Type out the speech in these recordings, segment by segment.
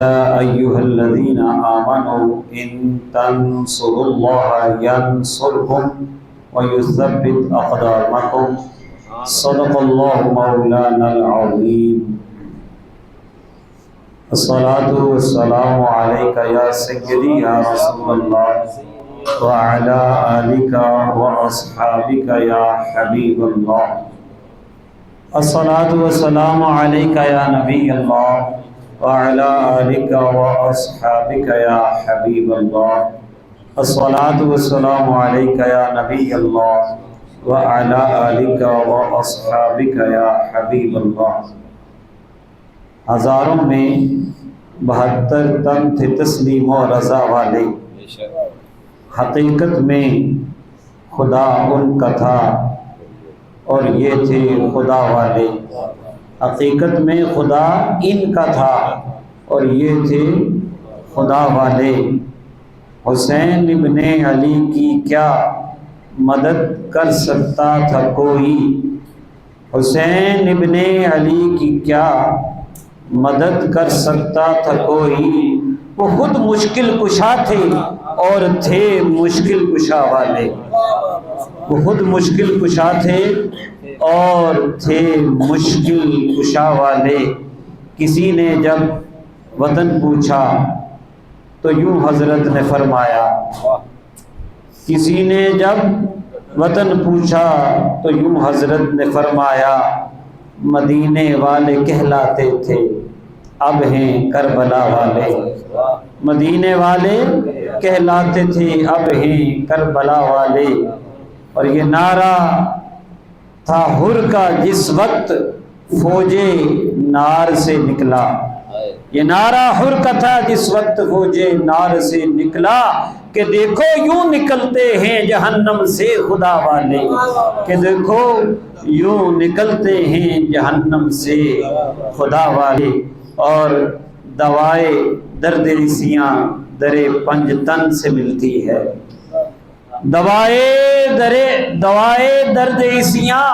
يا أيها الذين آمنوا إن تنصروا الله ينصركم ويثبت أقدامكم صدق الله مولانا العظيم. الصلاة والسلام عليك يا سيدي يا رسول الله وعلى آلك وأصحابك يا حبيب الله. الصلاة والسلام عليك يا نبي الله وعلى آلك وأصحابك يا حبيب الله. الصلاة والسلام عليك يا نبي الله وعلى آلك وأصحابك يا حبيب الله. ہزاروں میں 72 تن تھے تسلیم و رضا والے، حقیقت میں خدا ان کا تھا اور یہ تھے خدا والے. حقیقت میں خدا ان کا تھا اور یہ تھے خدا والے. حسین ابن علی کی کیا مدد کر سکتا تھا کوئی، حسین ابن علی کی کیا مدد کر سکتا تھا کوئی. وہ خود مشکل کشا تھے اور تھے مشکل کشا والے. وہ خود مشکل کشا تھے اور تھے مشکل کشا والے. کسی نے جب وطن پوچھا تو یوں حضرت نے فرمایا، کسی نے جب وطن پوچھا تو یوں حضرت نے فرمایا، مدینے والے کہلاتے تھے اب ہیں کربلا والے. مدینے والے کہلاتے تھے اب ہیں کربلا والے. اور یہ نعرہ تھا حر کا جس وقت فوج نار سے نکلا. یہ نعرہ حر کا تھا جس وقت فوج نار سے نکلا، کہ دیکھو یوں نکلتے ہیں جہنم سے خدا والے. کہ دیکھو یوں نکلتے ہیں جہنم سے خدا والے. اور دوائے درد رسیاں درے پنج تن سے ملتی ہے. دوائے درد رسیاں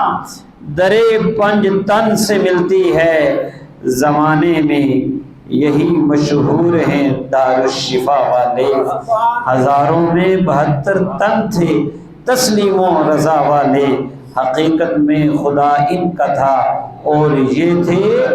درے پنج تن سے ملتی ہے. زمانے میں یہی مشہور ہیں دارالشفا والے. ہزاروں میں 72 تن تھے تسلیم و رضا والے. حقیقت میں خدا ان کا تھا اور یہ تھے